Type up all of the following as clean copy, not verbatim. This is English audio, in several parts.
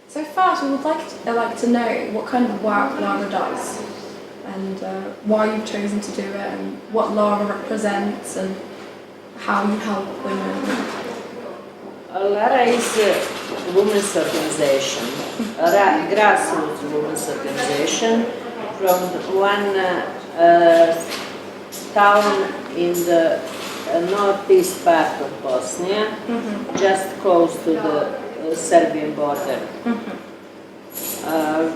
So first, we would like to know what kind of work LARA does, and why you've chosen to do it, and what LARA represents, and how you help women. LARA is a women's organization, a grassroots women's organization from one town in the northeast part of Bosnia, just close to the Serbian border.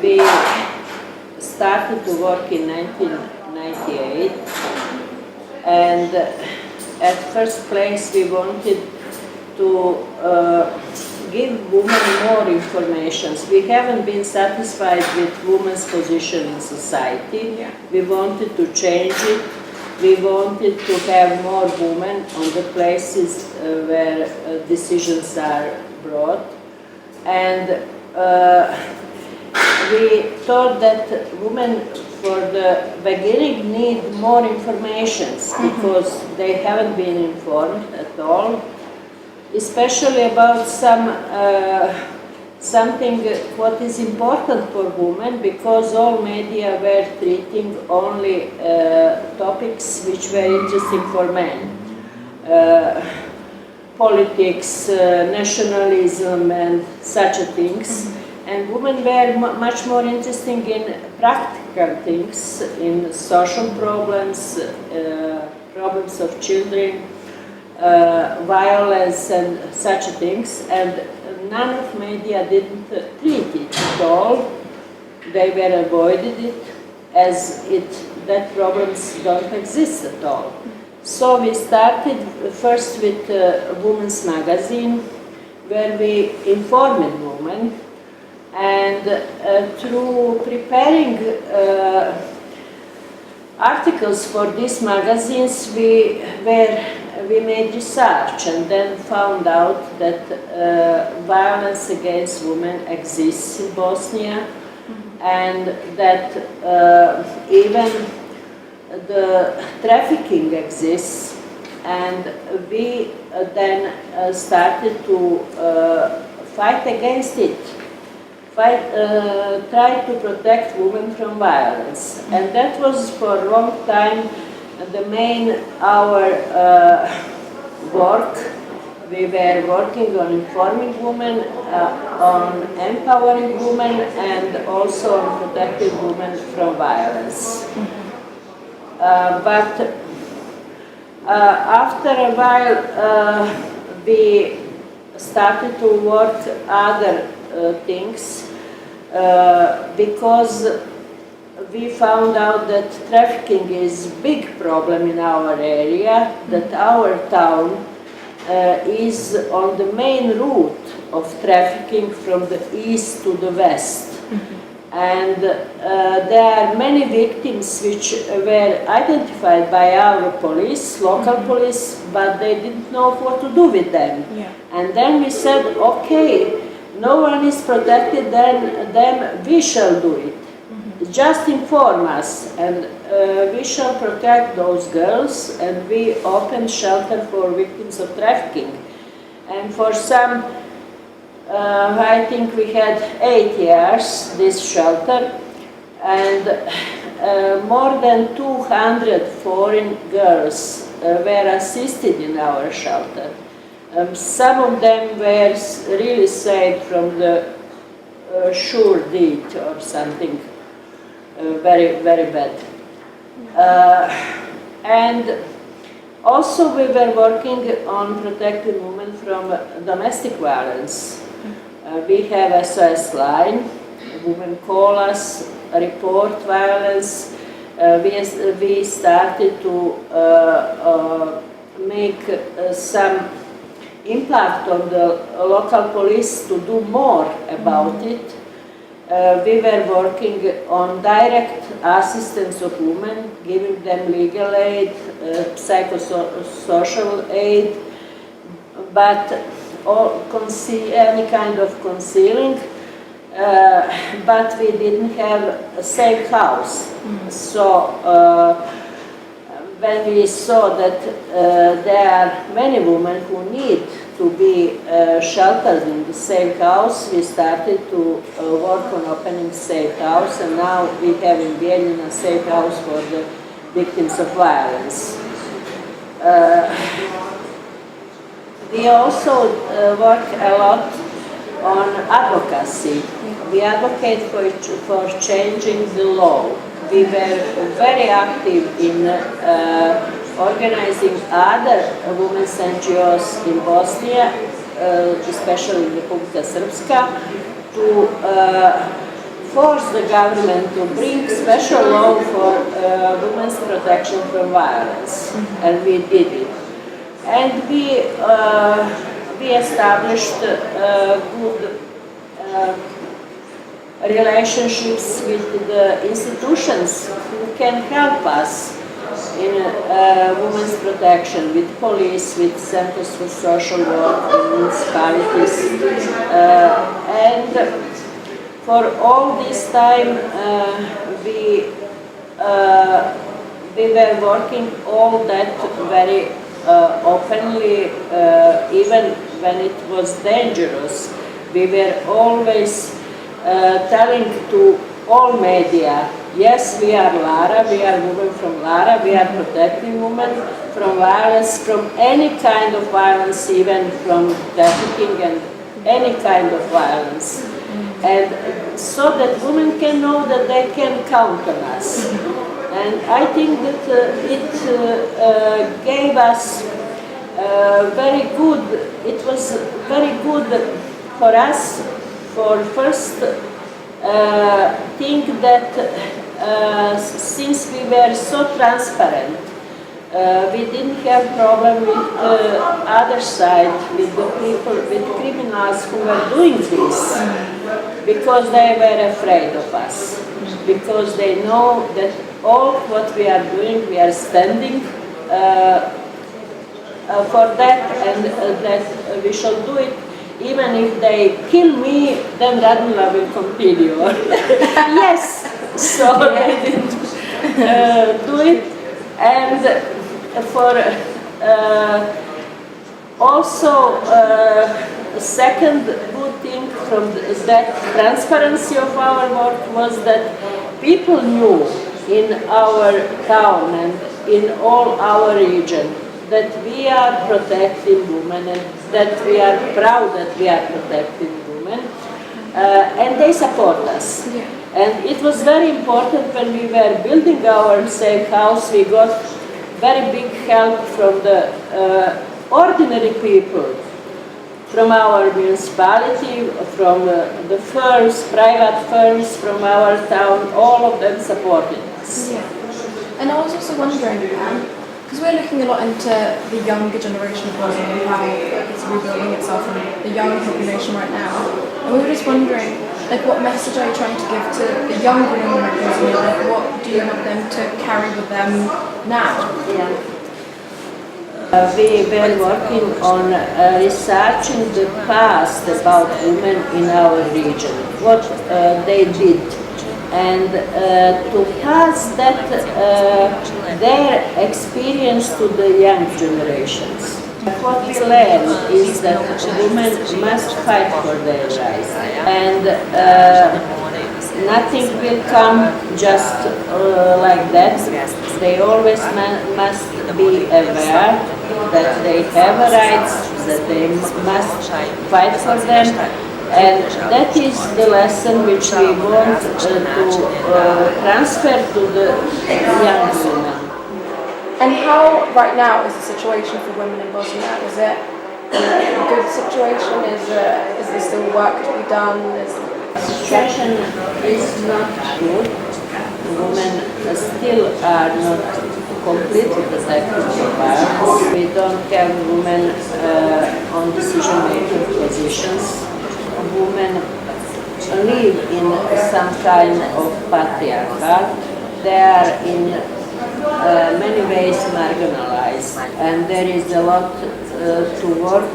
We started to work in 1998, and at first place we wanted to give women more information. We haven't been satisfied with women's position in society. Yeah. We wanted to change it. We wanted to have more women on the places where decisions are brought. And we thought that women for the beginning need more information because they haven't been informed at all, especially about something what is important for women, because all media were treating only topics which were interesting for men. Politics, nationalism and such things. And women were much more interested in practical things, in social problems, problems of children, violence and such things, and none of media didn't treat it at all. They were avoided it as that problems don't exist at all. So we started first with a women's magazine where we informed women, and through preparing articles for these magazines we made research and then found out that violence against women exists in Bosnia, and that even the trafficking exists, and we then started to fight against it, try to protect women from violence. And that was for a long time the main our work. We were working on informing women, on empowering women, and also on protecting women from violence. But after a while we started to work other things because we found out that trafficking is a big problem in our area, that our town is on the main route of trafficking from the east to the west. And there are many victims which were identified by our police, local police, but they didn't know what to do with them. Yeah. And then we said, okay, no one is protected, then we shall do it. Just inform us, and we shall protect those girls, and we open shelter for victims of trafficking. And for some, I think we had 8 years, this shelter, and more than 200 foreign girls were assisted in our shelter. Some of them were really saved from the sure deed or something very, very bad. And also we were working on protecting women from domestic violence. We have SOS line, women call us, report violence. We started to make some impact on the local police to do more about it. We were working on direct assistance of women, giving them legal aid, psychosocial aid, but any kind of concealing, but we didn't have a safe house. So when we saw that there are many women who need to be sheltered in the safe house, we started to work on opening safe house, and now we have in Bijeljina a safe house for the victims of violence. We also work a lot on advocacy. We advocate for changing the law. We were very active in organizing other women's NGOs in Bosnia, especially in Republika Srpska, to force the government to bring special law for women's protection from violence, and we did it. And we established good relationships with the institutions who can help us in women's protection, with police, with centers for social work, with municipalities. And for all this time we were working all that very openly, even when it was dangerous. We were always telling to all media, yes, we are LARA, we are women from LARA, we are protecting women from violence, from any kind of violence, even from trafficking and any kind of violence. And so that women can know that they can count on us. And I think that it gave us very good, it was very good for us, for first think that since we were so transparent, we didn't have problem with the other side, with the people, with criminals who were doing this, because they were afraid of us, because they know that all what we are doing, we are standing for that, and that we shall do it. Even if they kill me, then Radmila will continue. Yes, so they did do it. And for also second good thing from that transparency of our work was that people knew in our town and in all our region that we are protecting women, and that we are proud that we are protecting women, and they support us. Yeah. And it was very important when we were building our safe house, we got very big help from the ordinary people, from our municipality, from the firms, private firms from our town, all of them supported us. Yeah. And I was also wondering, because we're looking a lot into the younger generation of Bosnia and how it's rebuilding itself and the young population right now. And we were just wondering, like, what message are you trying to give to the younger women of Bosnia? Like, what do you want them to carry with them now? Yeah. We were working on researching the past about women in our region, what they did, and to pass that their experience to the young generations. What we learned is that women must fight for their rights, and nothing will come just like that. They always must be aware that they have rights, that they must fight for them. And that is the lesson which we want to transfer to the young women. And how, right now, is the situation for women in Bosnia? Is it a good situation? Is there still work to be done? The situation is not good. Women still are not completely protected from violence. We don't have women on decision-making positions. Women live in some kind of patriarchat. They are in many ways marginalized, and there is a lot to work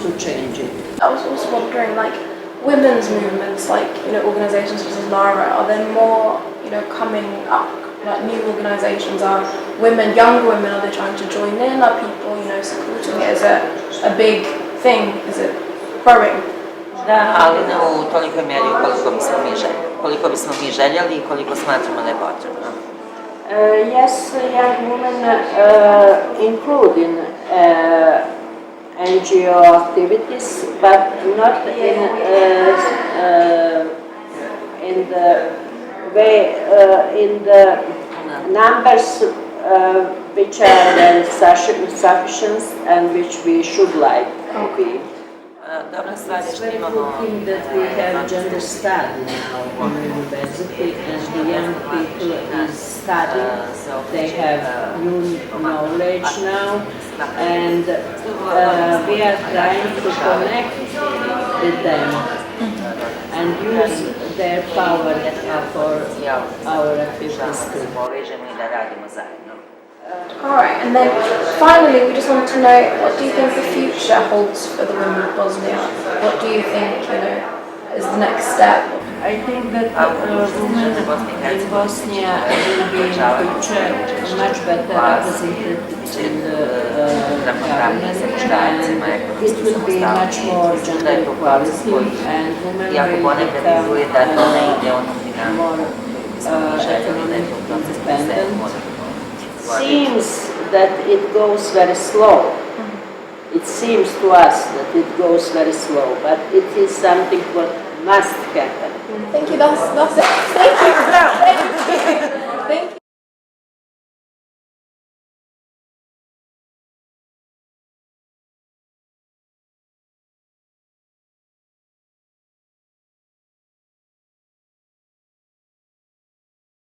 to change it. I was also wondering, like, women's movements, like, organizations such as LARA, are there more, coming up, like new organizations? Are women, young women, are they trying to join in? Are people, supporting it as a big thing? Is it growing? Da, ali ne u tolikoj mjeri koliko bismo mi željeli i koliko smatramo da je potrebno. Yes, young women include in NGO activities, but not in the way, in the numbers which are very sufficient and which we should like to be. Dobra stvar je It's što very imamo... good thing that we have gender study now on university, and the young people is studying. They have new knowledge now, and we are trying to connect with them and use their power for our activities too. Povežemo i da radimo zajedno. Alright, and then finally we just wanted to know, what do you think the future holds for the women of Bosnia? What do you think, is the next step? I think that women in Bosnia will be in future much better represented in the government, and it will be much more gender equality, and women will become more economically independent. Seems that it goes very slow. It seems to us that it goes very slow, but it is something what must happen. Thank you, that's it. Thank you.